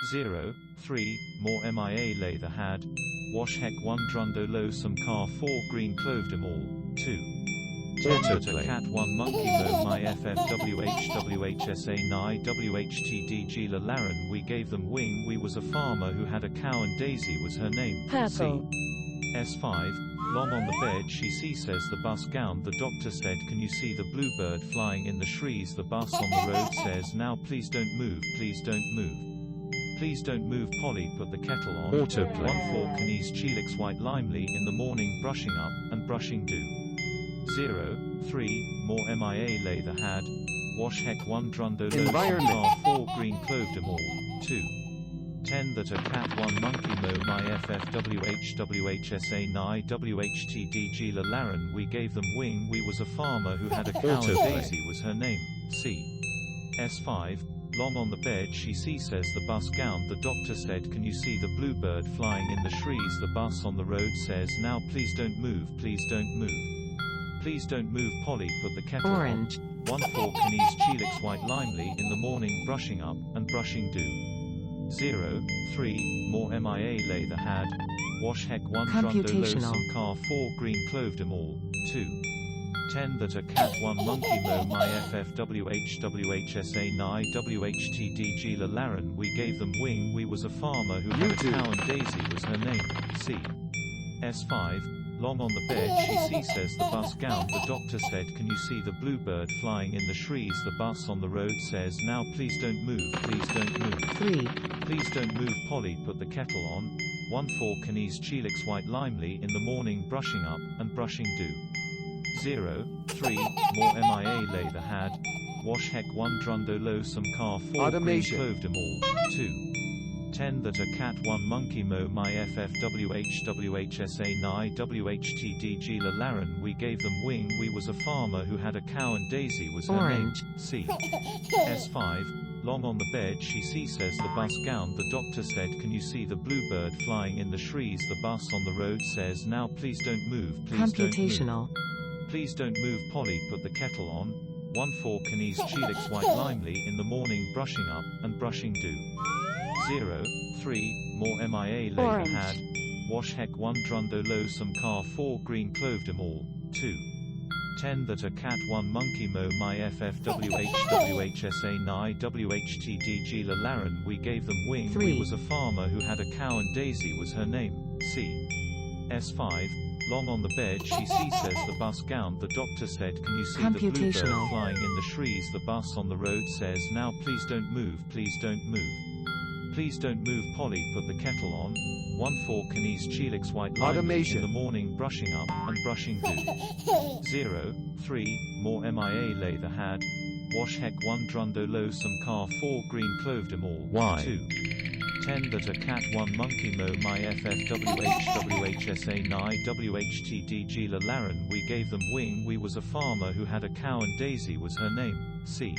0, 3, more MIA lay the had. Wash heck 1 drundo low some car 4 green cloved 'em all. 2. Autoplay. Cat 1 monkey mo my FFWHWHSA ni WHTDG la Laren we gave them wing we was a farmer who had a cow and Daisy was her name. Purple. S5, long on the bed she says the bus gown the doctor said can you see the bluebird flying in the shrees the bus on the road says now please don't move please don't move. Please don't move Polly put the kettle on. Autoplay. 1 4 Canese Chelix white limely in the morning brushing up, and brushing do. 0, 3, more MIA lay the had. Wash heck 1 drundo low car 4 green cloved 'em all. 2. 10 that a cat 1 monkey mo my FFWHWHSA ni WHTDG la Laren we gave them wing we was a farmer who had a cow and Daisy was her name. C. S5, long on the bed she says the bus gown the doctor said can you see the bluebird flying in the shrees the bus on the road says now please don't move please don't move. Please don't move Polly put the kettle Orange. on. 1 4 Canese Chelix white limely in the morning brushing up, and brushing do. 0, 3, more MIA lay the had. Wash heck 1 drundo low some car 4 green cloved 'em all. 2. 10 that a cat 1 monkey mo my FFWHWHSA ni WHTDG la Laren we gave them wing we was a farmer who had a cow and Daisy was her name. C. S5, long on the bed she says the bus gown the doctor said can you see the bluebird flying in the shrees the bus on the road says now please don't move please don't move. 3. Please don't move Polly put the kettle on. 1 4 Canese Chelix white limely in the morning brushing up, and brushing do. 0, 3, more MIA lay the had. Wash heck 1 drundo low some car 4 green cloved 'em all. 2. 10 that a cat 1 monkey mo my FFWHWHSA ni WHTDG la Laren we gave them wing we was a farmer who had a cow and Daisy was her name. C. S5, long on the bed she says the bus gown the doctor said can you see the bluebird flying in the shrees the bus on the road says now please don't move please don't move. Please don't move Polly put the kettle on. 1 4 Canese Chelix white limely in the morning brushing up, and brushing do. 0, 3, more MIA lay the had. Wash heck 1 drundo low some car 4 green cloved 'em all. 2. 10 that a cat 1 monkey mo my FFWHWHSA ni WHTDG la Laren we gave them wing we was a farmer who had a cow and Daisy was her name. C. S5, long on the bed she says the bus gown the doctor said can you see the bluebird flying in the shrees the bus on the road says now please don't move please don't move. Please don't move Polly put the kettle on. 1 4 Canese Chelix white limely in the morning brushing up, and brushing do. 0, 3, more MIA lay the had. Wash heck 1 drundo low some car 4 green cloved 'em all. 2. 10 that a cat 1 monkey mo my FFWHWHSA ni WHTDG la Laren we gave them wing we was a farmer who had a cow and Daisy was her name. C.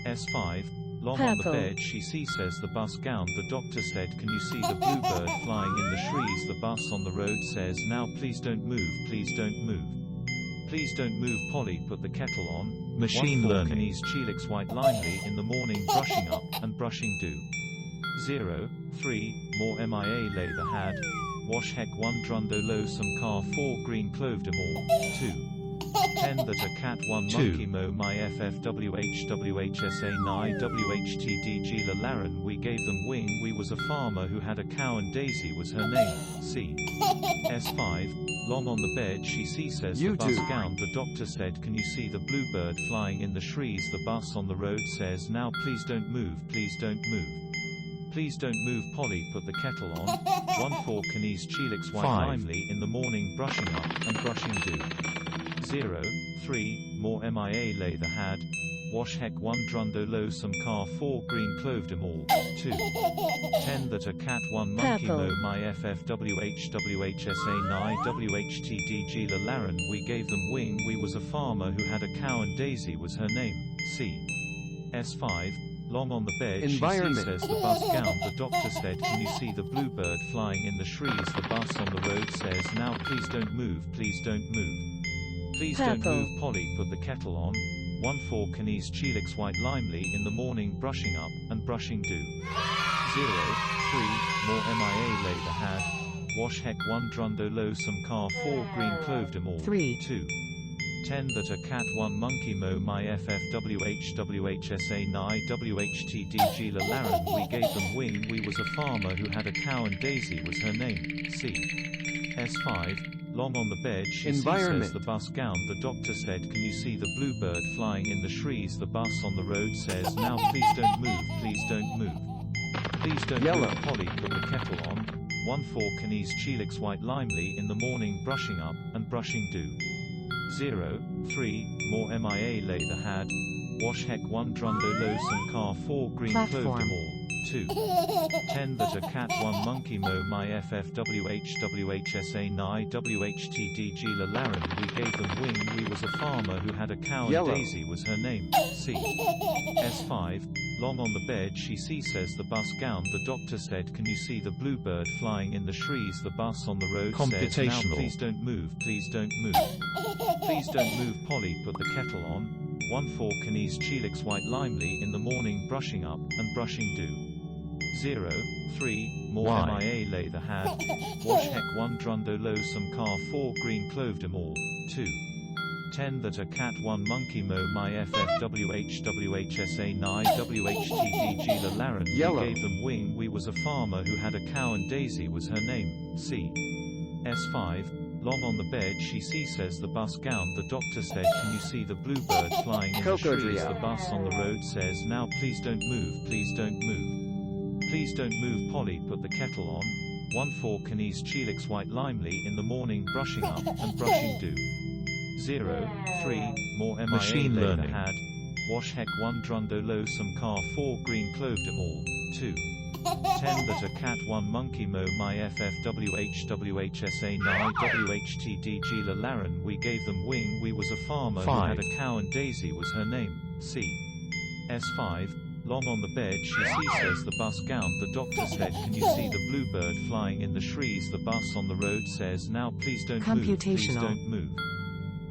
S5, long on the bed she says the bus gown the doctor said can you see the bluebird flying in the shrees the bus on the road says now please don't move please don't move. Please don't move Polly put the kettle on. Machine 1 4 learning. Canese Chelix white limely in the morning brushing up, and brushing do. 0, 3, more MIA lay the had. Wash heck 1 drundo low some car 4 green cloved 'em all. 2. 10 that a cat 1 monkey mo my FFWHWHSA ni WHTDG la Laren we gave them wing we was a farmer who had a cow and Daisy was her name. C. S5, long on the bed she says the bus gown the doctor said can you see the bluebird flying in the shrees the bus on the road says now please don't move please don't move. Please don't move Polly put the kettle on. 1 4 Canese Chelix white limely in the morning brushing up, and brushing do. 0, 3, more MIA lay the had. Wash heck 1 drundo low some car 4 green cloved 'em all. 2. 10 that a cat 1 monkey mo my FFWHWHSA ni WHTDG la Laren we gave them wing we was a farmer who had a cow and Daisy was her name. C. S5, long on the bed she says the bus gown the doctor said can you see the bluebird flying in the shrees the bus on the road says now please don't move please don't move. Please don't move Polly put the kettle on. 1-4 Canis Chelix White Limely in the morning brushing up, and brushing do. 0-3 More MIA Lay the Had. Wash Heck 1 Drundo Low Some Car 4 Green Cloved 'em All. 2. 10 That a Cat 1 Monkey Mo My FFWHWHSA Ni WHTDG La Laren We Gave Them Wing We Was a Farmer Who Had a Cow and Daisy Was Her Name. C. S5 Long on the bed she says the bus gown the doctor said can you see the bluebird flying in the trees the bus on the road says now please don't move please don't move. Please don't move Polly put the kettle on. 1-4 Canis Chelix White Limely in the morning brushing up, and brushing do. 0-3 More MIA Lay the Had. Wash Heck 1 Drundo Low Some Car 4 Green Cloved 'em All. 2. 10 That a Cat 1 Monkey Mo My FFWHWHSA Ni WHTDG La Laren We Gave Them Wing We Was a Farmer Who Had a Cow and Daisy Was Her Name. C. S5 Long on the bed she says the bus gown the doctor said can you see the bluebird flying in the trees the bus on the road says now please don't move please don't move. Please don't move Polly put the kettle on. 1-4 Canis Chelix White Limely in the morning brushing up, and brushing do. 0-3 More MIA Lay the Had. Wash Heck 1 Drundo Low Some Car 4 Green Cloved 'em All. 2. 10 That a Cat 1 Monkey Mo My FFWHWHSA Ni WHTDG La Laren We Gave Them Wing We Was a Farmer Who Had a Cow and Daisy Was Her Name. C. S5 Long on the bed she says the bus gown the doctor said can you see the bluebird flying in the trees the bus on the road says now please don't move please don't move. Please don't move Polly put the kettle on. 1-4 Canis Chelix White Limely in the morning brushing up, and brushing do. 0-3 More MIA Lay the Had. Wash Heck 1 Drundo Low Some Car 4 Green Cloved 'em All. 2. 10 That a Cat 1 Monkey Mo My FFWHWHSA Ni WHTDG La Laren We Gave Them Wing We Was a Farmer Who Had a Cow and Daisy Was Her Name. C. S5 Long on the bed she says the bus gown the doctor said can you see the bluebird flying in the trees the bus on the road says now please don't move please don't move.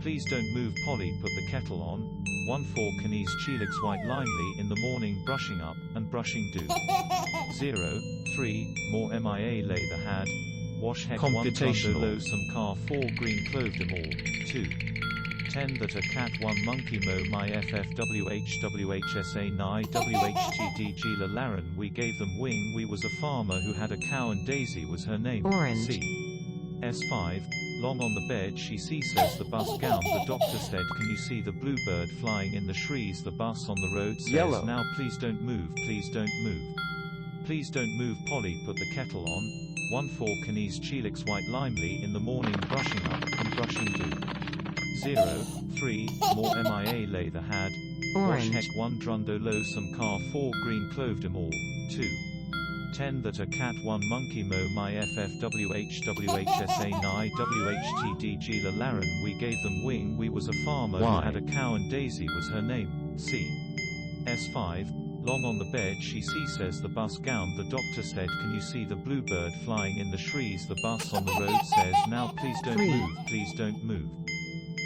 Please don't move Polly put the kettle on. 1-4 Canis Chelix White Limely in the morning brushing up, and brushing do. 0-3 More MIA Lay the Had. Wash Heck 1 Drundo Low Some Car 4 Green Cloved 'em All. 2. 10 That a Cat 1 Monkey Mo My FFWHWHSA Ni WHTDG La Laren We Gave Them Wing We Was a Farmer Who Had a Cow and Daisy Was Her Name. C. S5 Long on the bed she says the bus gown the doctor said can you see the bluebird flying in the trees the bus on the road says now please don't move please don't move. Please don't move Polly put the kettle on. 1-4 Canis Chelix White Limely in the morning brushing up, and brushing do. 0-3 More MIA Lay the Had. Wash Heck 1 Drundo Low Some Car 4 Green Cloved 'em All. 2. 10 That a Cat 1 Monkey Mo My FFWHWHSA Ni WHTDG La Laren We Gave Them Wing We Was a Farmer Who Had a Cow and Daisy Was Her Name. C. S5 Long on the bed she says the bus gown the doctor said can you see the bluebird flying in the trees the bus on the road says now please don't move please don't move.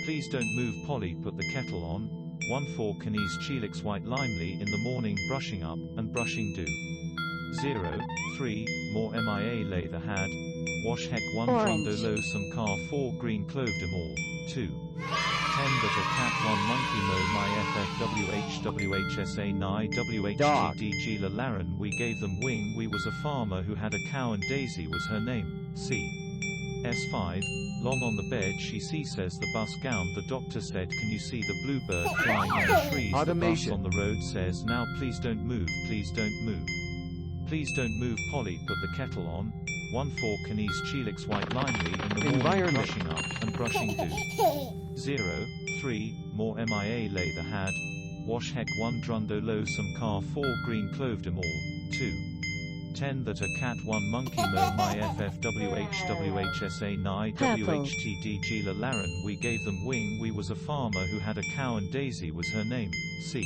Please don't move Polly put the kettle on. 1-4 Canis Chelix White Limely in the morning brushing up, and brushing do. 0-3 More MIA Lay the Had. Wash Heck 1 Drundo Low Some Car 4 Green Cloved 'em All. 2. 10 That a Cat 1 Monkey Mo My FFWHWHSA Ni WHTDG La Laren We Gave Them Wing We Was a Farmer Who Had a Cow and Daisy Was Her Name. C. S5 Long on the bed she says the bus gown the doctor said can you see the bluebird flying in the trees the bus on the road says now please don't move please don't move. Please don't move Polly put the kettle on. 1-4 Canis Chelix White Limely in the morning brushing up, and brushing do. 0-3 More MIA Lay the Had. Wash Heck 1 Drundo Low Some Car 4 Green Cloved 'em All. 2. 10 That a Cat 1 Monkey Mo My FFWHWHSA Ni WHTDG La Laren We Gave Them Wing We Was a Farmer Who Had a Cow and Daisy Was Her Name. C.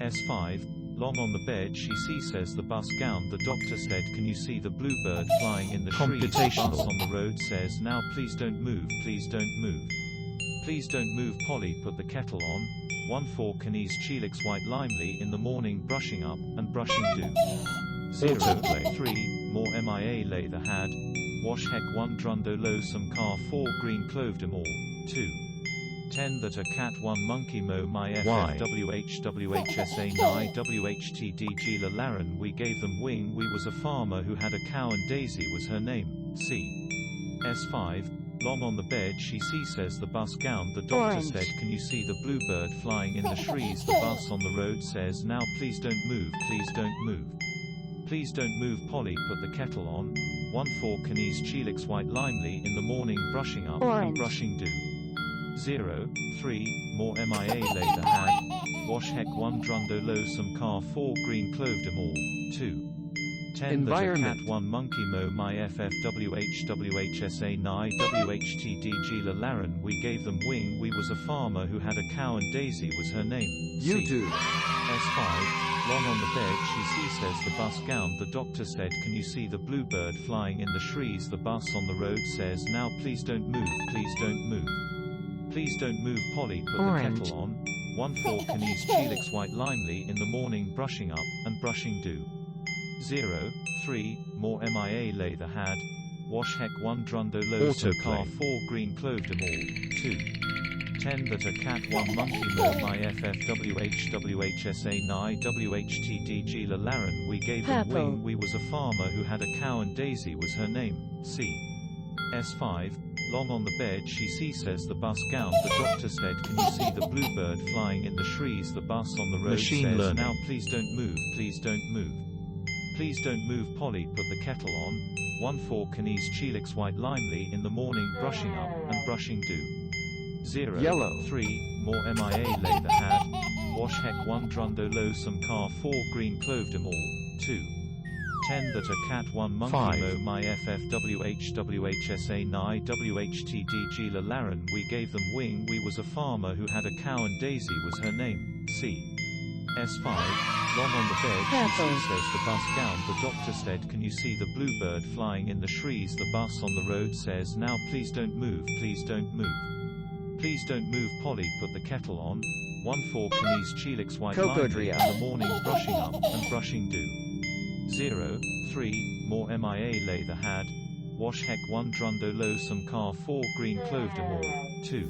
S5 Long on the bed she says the bus gown the doctor said can you see the bluebird flying in the trees the bus on the road says now please don't move please don't move. Please don't move Polly put the kettle on. 14 Canis Chelix White Limely in the morning brushing up, and brushing do. 0, 3, more MIA lay the had. Wash heck 1 drundo low some car 4 green clove dem all. 2. 10 that a cat 1 monkey mo my FFWHWHSA ni WHTDG la Laren we gave them wing we was a farmer who had a cow and Daisy was her name. C. S5. Long on the bed she says the bus gown the doctor Orange. said can you see the bluebird flying in the trees the bus on the road says now please don't move please don't move. Please don't move Polly put the kettle on. 14 Canis Chelix White Limely in the morning brushing up, and Orange. brushing do. 0, 3, more MIA lay the had. Wash heck 1 drundo low some car 4 green clove dem all. 2. 10 that a cat 1 monkey mo my FFWHWHSA ni WHTDG la Laren we gave them wing we was a farmer who had a cow and Daisy was her name. You do. S5. Long on the bed she says the bus gown the doctor said can you see the bluebird flying in the trees the bus on the road says now please don't move please don't move. Please don't move Polly put Orange. the kettle on. 14 Canis Chelix White Limely in the morning brushing up, and brushing do. 0, 3, more MIA lay the had. Wash heck 1 drundo low some car 4 green clove dem all. 2. 10 that a cat 1 monkey mo my FFWHWHSA ni WHTDG la Laren we gave them Purple. wing we was a farmer who had a cow and Daisy was her name. C. S5. Long on the bed she says the bus gown the doctor said can you see the bluebird flying in the trees the bus on the road Machine says learning. now please don't move please don't move. Please don't move Polly put the kettle on. 14 Canis Chelix White Limely in the morning brushing up, and brushing do. 0, Yellow. 3, more MIA lay the had. Wash heck 1 drundo low some car 4 green clove dem all. 2. 10 that a cat 1 monkey 5. mo my FFWHWHSA ni WHTDG la Laren we gave them wing we was a farmer who had a cow and Daisy was her name. C. S5. Long on the bed Purple. she says the bus gown the doctor said can you see the bluebird flying in the trees the bus on the road says now please don't move please don't move. Please don't move Polly put the kettle on. 14 Canis Chelix White Limely in the morning brushing up, and brushing do. 0, 3, more MIA lay the had. Wash heck 1 drundo low some car 4 green clove dem all. 2.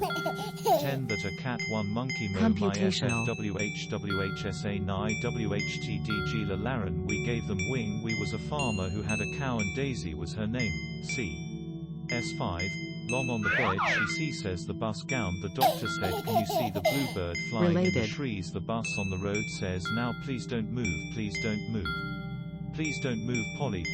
10 that a cat 1 monkey mo my Computational. FFWHWHSA ni WHTDG la Laren we gave them wing we was a farmer who had a cow and Daisy was her name. C. S5. Long on the bed she says the bus gown the doctor said can you see the bluebird flying in the Related. trees the bus on the road says now please don't move please don't move. Please don't move Polly